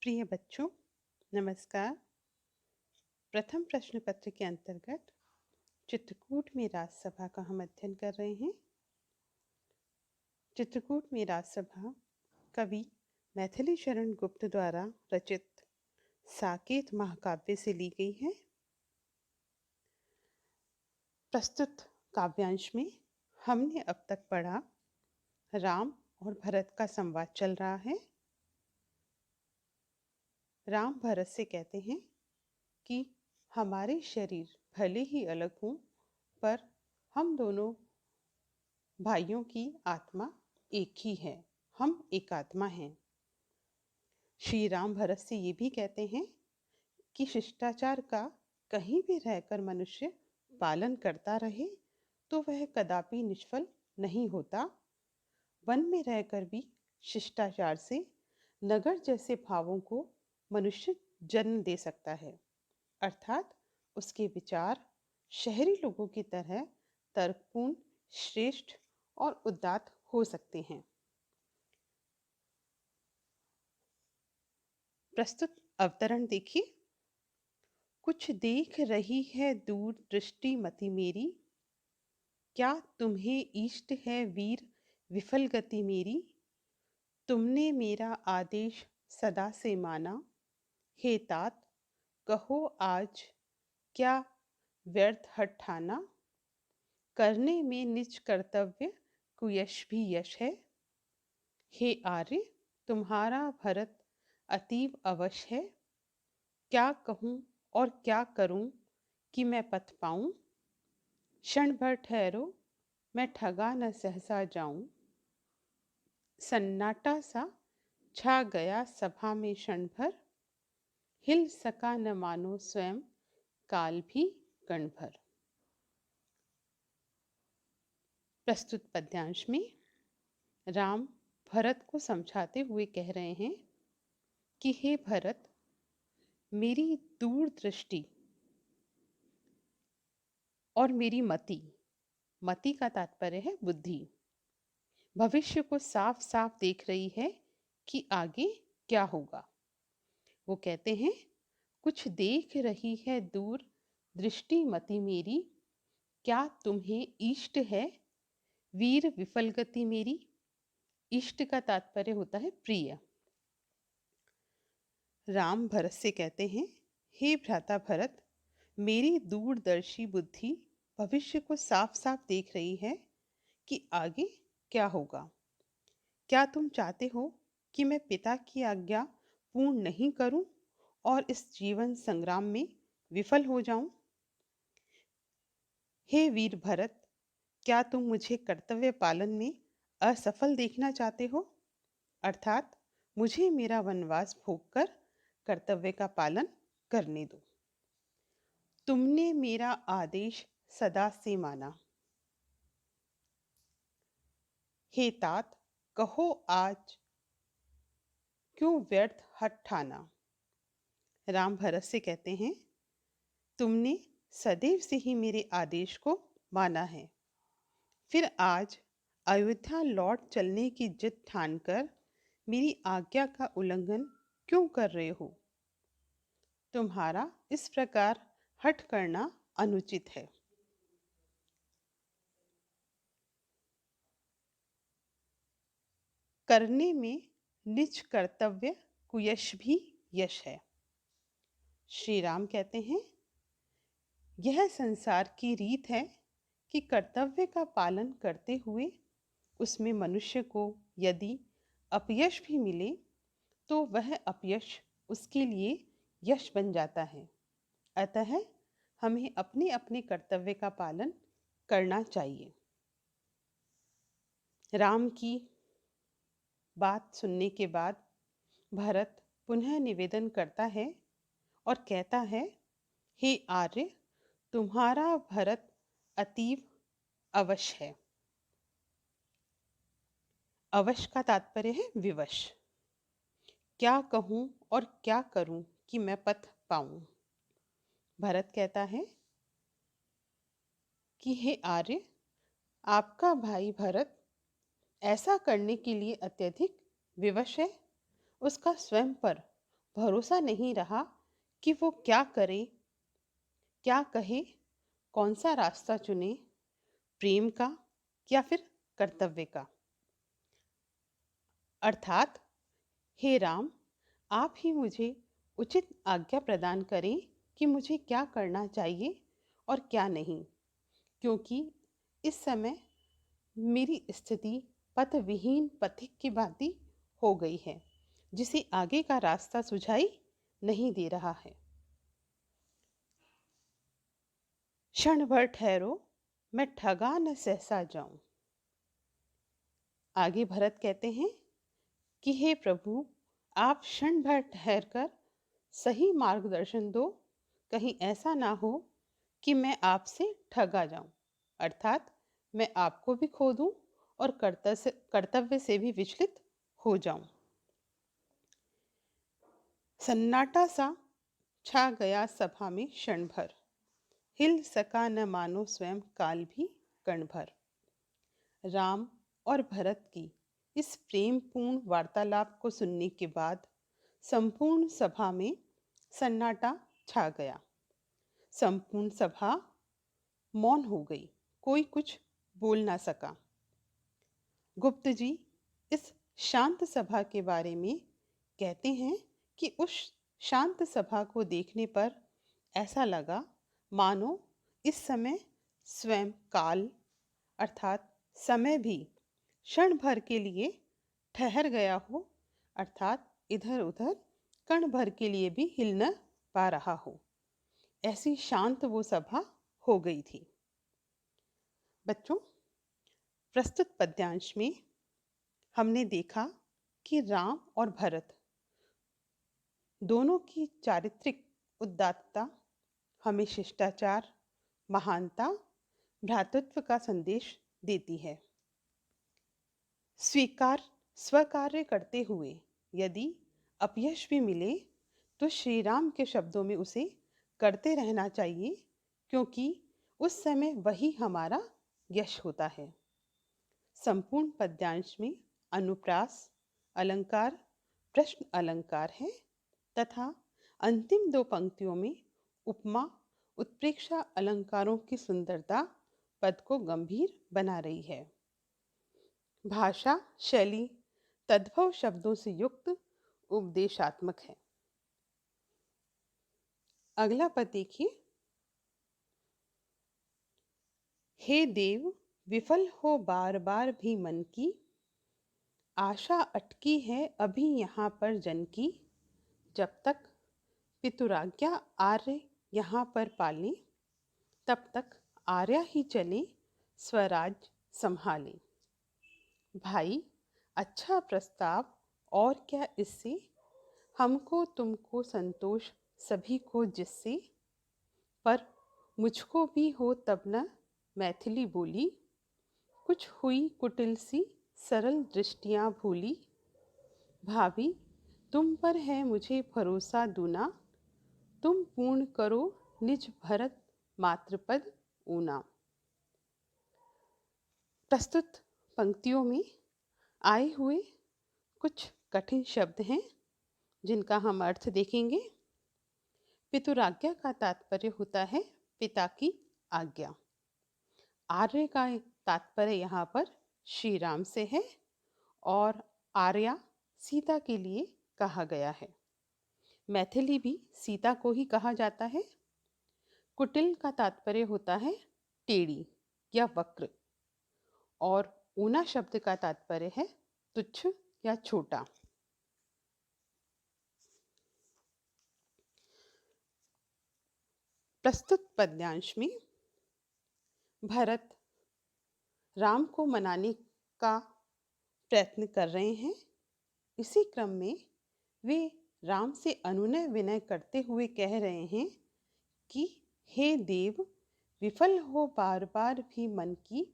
प्रिय बच्चों, नमस्कार। प्रथम प्रश्न पत्र के अंतर्गत चित्रकूट में राजसभा का हम अध्ययन कर रहे हैं। चित्रकूट में राजसभा कवि मैथिली शरण गुप्त द्वारा रचित साकेत महाकाव्य से ली गई है। प्रस्तुत काव्यांश में हमने अब तक पढ़ा राम और भरत का संवाद चल रहा है। राम भरत से कहते हैं कि हमारे शरीर भले ही अलग हों, पर हम दोनों भाइयों की आत्मा एक ही है, हम एक आत्मा हैं। श्री राम भरत से ये भी कहते हैं कि शिष्टाचार का कहीं भी रहकर मनुष्य पालन करता रहे तो वह कदापि निष्फल नहीं होता। वन में रहकर भी शिष्टाचार से नगर जैसे भावों को मनुष्य जन्म दे सकता है, अर्थात उसके विचार शहरी लोगों की तरह तर्कपूर्ण, श्रेष्ठ और उदात्त हो सकते हैं। प्रस्तुत अवतरण देखिए। कुछ देख रही है दूर दृष्टि मति मेरी, क्या तुम्हें इष्ट है वीर विफल गति मेरी। तुमने मेरा आदेश सदा से माना, हे तात कहो आज क्या व्यर्थ हठ ठाना। करने में निज कर्तव्य कुयश भी यश है, हे आर्य तुम्हारा भरत अतीव अवश्य है। क्या कहूँ और क्या करूँ कि मैं पथ पाऊँ। क्षण भर ठहरो मैं ठगा न सहसा जाऊं। सन्नाटा सा छा गया सभा में क्षण भर, हिल सका न मानो स्वयं काल भी कण भर। प्रस्तुत पद्यांश में राम भरत को समझाते हुए कह रहे हैं कि हे भरत, मेरी दूरदृष्टि और मेरी मति, मति का तात्पर्य है बुद्धि, भविष्य को साफ साफ देख रही है कि आगे क्या होगा। वो कहते हैं कुछ देख रही है दूर दृष्टि मति मेरी, क्या तुम्हें इष्ट है वीर विफल गति मेरी। इष्ट का तात्पर्य होता है प्रिय। राम भरत से कहते हैं हे भ्राता भरत, मेरी दूरदर्शी बुद्धि भविष्य को साफ साफ देख रही है कि आगे क्या होगा। क्या तुम चाहते हो कि मैं पिता की आज्ञा पूर्ण नहीं करूं और इस जीवन संग्राम में विफल हो जाऊं। हे वीर भरत, क्या तुम मुझे कर्तव्य पालन में असफल देखना चाहते हो, अर्थात मुझे मेरा वनवास भोगकर कर्तव्य का पालन करने दो। तुमने मेरा आदेश सदा से माना, हे तात कहो आज क्यों व्यर्थ हठ ठाना। राम भरत से कहते हैं तुमने सदैव से ही मेरे आदेश को माना है, फिर आज अयोध्या लौट चलने की जिद ठानकर मेरी आज्ञा का उल्लंघन क्यों कर रहे हो। तुम्हारा इस प्रकार हठ करना अनुचित है। करने में निज कर्तव्य कुयश भी यश है। श्री राम कहते हैं यह संसार की रीत है कि कर्तव्य का पालन करते हुए उसमें मनुष्य को यदि अपयश भी मिले तो वह अपयश उसके लिए यश बन जाता है। अतः हमें अपने अपने कर्तव्य का पालन करना चाहिए। राम की बात सुनने के बाद भरत पुनः निवेदन करता है और कहता है हे आर्य, तुम्हारा भरत अतीव अवश्य है। अवश्य का तात्पर्य है विवश। क्या कहूँ और क्या करूँ कि मैं पथ पाऊँ। भरत कहता है कि हे आर्य, आपका भाई भरत ऐसा करने के लिए अत्यधिक विवश है। उसका स्वयं पर भरोसा नहीं रहा कि वो क्या करे, क्या कहे, कौन सा रास्ता चुने, प्रेम का या फिर कर्तव्य का। अर्थात, हे राम, आप ही मुझे उचित आज्ञा प्रदान करें कि मुझे क्या करना चाहिए और क्या नहीं, क्योंकि इस समय मेरी स्थिति पथ विहीन पथिक की भांति हो गई है, जिसे आगे का रास्ता सुझाई नहीं दे रहा है। क्षण भर ठहरो, मैं ठगा न सहसा जाऊं। आगे भरत कहते हैं कि हे प्रभु, आप क्षण भर ठहर कर सही मार्गदर्शन दो, कहीं ऐसा ना हो कि मैं आपसे ठगा जाऊं, अर्थात मैं आपको भी खो दूं और कर्तव्य से भी विचलित हो जाऊं। सन्नाटा सा छा गया सभा में क्षण भर, हिल सका न मानो स्वयं काल भी कण भर। राम और भरत की इस प्रेमपूर्ण वार्तालाप को सुनने के बाद संपूर्ण सभा में सन्नाटा छा गया। संपूर्ण सभा मौन हो गई, कोई कुछ बोल ना सका। गुप्त जी इस शांत सभा के बारे में कहते हैं कि उस शांत सभा को देखने पर ऐसा लगा मानो इस समय स्वयं काल अर्थात समय भी क्षण भर के लिए ठहर गया हो, अर्थात इधर उधर कण भर के लिए भी हिल न पा रहा हो। ऐसी शांत वो सभा हो गई थी। बच्चों, प्रस्तुत पद्यांश में हमने देखा कि राम और भरत दोनों की चारित्रिक उदात्तता हमें शिष्टाचार, महानता, भ्रातृत्व का संदेश देती है। स्वकार्य करते हुए यदि अपयश भी मिले तो श्री राम के शब्दों में उसे करते रहना चाहिए, क्योंकि उस समय वही हमारा यश होता है। संपूर्ण पद्यांश में अनुप्रास अलंकार, प्रश्न अलंकार है तथा अंतिम दो पंक्तियों में उपमा उत्प्रेक्षा अलंकारों की सुंदरता पद को गंभीर बना रही है। भाषा शैली तद्भव शब्दों से युक्त उपदेशात्मक है। अगला पद देखिए। हे देव, विफल हो बार बार भी मन की, आशा अटकी है अभी यहाँ पर जन की। जब तक पितुराज्ञा आर्य यहाँ पर पाले, तब तक आर्या ही चले स्वराज संभाले। भाई, अच्छा प्रस्ताव, और क्या इससे, हमको तुमको संतोष सभी को जिससे, पर मुझको भी हो तब न मैथिली बोली, कुछ हुई कुटिल सी सरल दृष्टियाँ भूली। भाभी, तुम पर है मुझे भरोसा दूना, तुम पूर्ण करो निज भरत मातृपद ऊना। प्रस्तुत पंक्तियों में आए हुए कुछ कठिन शब्द हैं जिनका हम अर्थ देखेंगे। पितुराज्ञा का तात्पर्य होता है पिता की आज्ञा। आर्य का तात्पर्य यहाँ पर श्री राम से है और आर्या सीता के लिए कहा गया है। मैथिली भी सीता को ही कहा जाता है। कुटिल का तात्पर्य होता है टेढ़ी या वक्र और ऊना शब्द का तात्पर्य है तुच्छ या छोटा। प्रस्तुत पद्यांश में भरत राम को मनाने का प्रयत्न कर रहे हैं। इसी क्रम में वे राम से अनुनय विनय करते हुए कह रहे हैं कि हे देव, विफल हो बार बार भी मन की,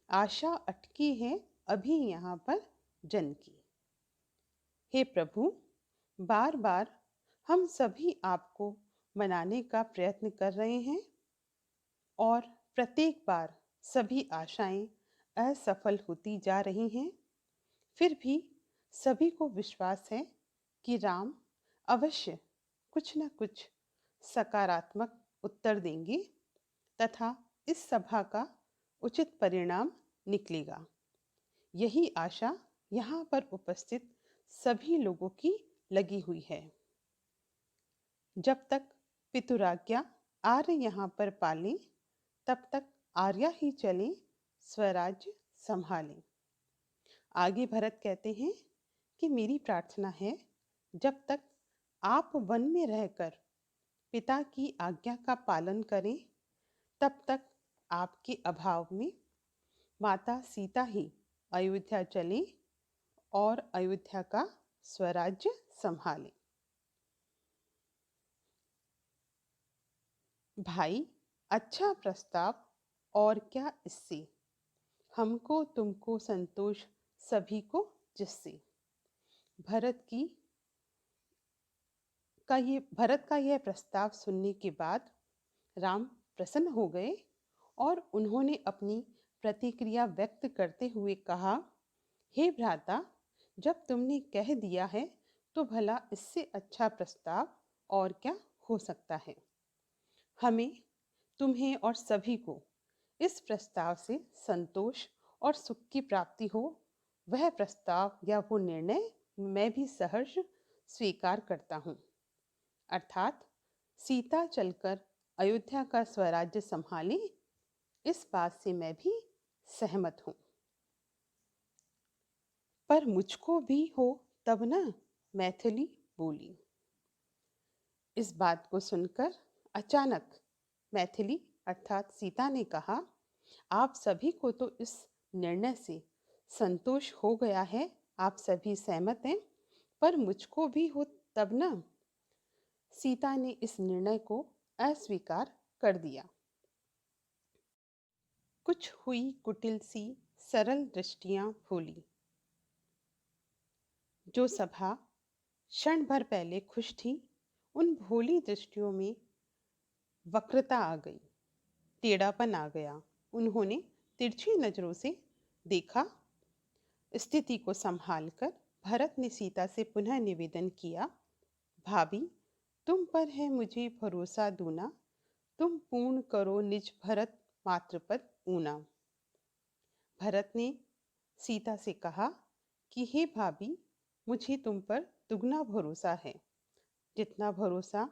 आशा अटकी है अभी यहाँ पर जन की। हे प्रभु, बार बार हम सभी आपको मनाने का प्रयत्न कर रहे हैं और प्रत्येक बार सभी आशाएं असफल होती जा रही हैं। फिर भी सभी को विश्वास है कि राम अवश्य कुछ न कुछ सकारात्मक उत्तर देंगे तथा इस सभा का उचित परिणाम निकलेगा। यही आशा यहाँ पर उपस्थित सभी लोगों की लगी हुई है। जब तक पितुराज्ञा आर्य यहाँ पर पालें, तब तक आर्या ही चलें, स्वराज्य संभालें। आगे भरत कहते हैं कि मेरी प्रार्थना है, जब तक आप वन में रहकर पिता की आज्ञा का पालन करें, तब तक आपके अभाव में माता सीता ही अयोध्या चलें और अयोध्या का स्वराज्य संभालें। भाई, अच्छा प्रस्ताव, और क्या इससे, हमको तुमको संतोष सभी को जिससे। भरत का यह प्रस्ताव सुनने के बाद राम प्रसन्न हो गए और उन्होंने अपनी प्रतिक्रिया व्यक्त करते हुए कहा, हे भ्राता, जब तुमने कह दिया है तो भला इससे अच्छा प्रस्ताव और क्या हो सकता है। हमें, तुम्हें और सभी को इस प्रस्ताव से संतोष और सुख की प्राप्ति हो, वह प्रस्ताव या वो निर्णय मैं भी सहर्ष स्वीकार करता हूँ। अर्थात सीता चलकर अयोध्या का स्वराज्य संभाले, इस बात से मैं भी सहमत हूँ। पर मुझको भी हो तब ना, मैथिली बोली। इस बात को सुनकर अचानक मैथिली अर्थात सीता ने कहा, आप सभी को तो इस निर्णय से संतोष हो गया है, आप सभी सहमत हैं, पर मुझको भी हो तब ना। सीता ने इस निर्णय को अस्वीकार कर दिया। कुछ हुई कुटिल सी सरल दृष्टियां भोली। जो सभा क्षण भर पहले खुश थी, उन भोली दृष्टियों में वक्रता आ गई, टेढ़ापन आ गया। उन्होंने तिरछी नजरों से देखा। स्थिति को संभालकर भरत ने सीता से पुनः निवेदन किया, भाभी, तुम पर है मुझे भरोसा दूना, तुम पूर्ण करो निज भरत मातृपद ऊना। भरत ने सीता से कहा कि हे भाभी, मुझे तुम पर दुगना भरोसा है। जितना भरोसा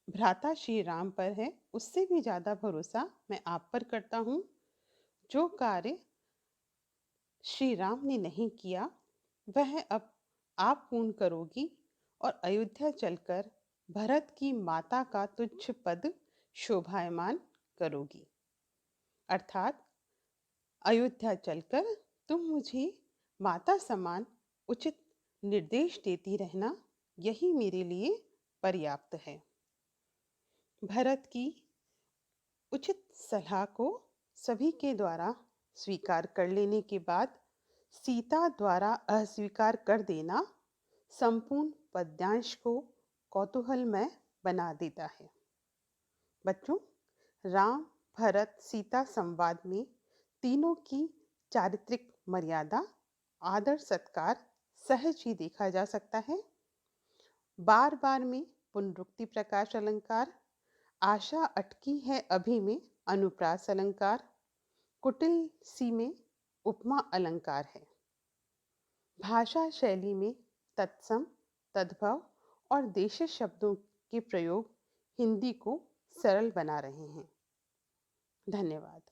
भ्राता श्री राम पर है, उससे भी ज़्यादा भरोसा मैं आप पर करता हूँ। जो कार्य श्री राम ने नहीं किया, वह अब आप पूर्ण करोगी और अयोध्या चलकर भरत की माता का तुच्छ पद शोभायमान करोगी। अर्थात अयोध्या चलकर तुम मुझे माता समान उचित निर्देश देती रहना, यही मेरे लिए पर्याप्त है। भरत की उचित सलाह को सभी के द्वारा स्वीकार कर लेने के बाद सीता द्वारा अस्वीकार कर देना संपूर्ण पद्यांश को कौतूहलमय बना देता है। बच्चों, राम भरत सीता संवाद में तीनों की चारित्रिक मर्यादा, आदर सत्कार सहज ही देखा जा सकता है। बार बार में पुनरुक्ति प्रकाश अलंकार, आशा अटकी है अभी में अनुप्रास अलंकार, कुटिल सी में उपमा अलंकार है। भाषा शैली में तत्सम, तद्भव और देशीय शब्दों के प्रयोग हिंदी को सरल बना रहे हैं। धन्यवाद।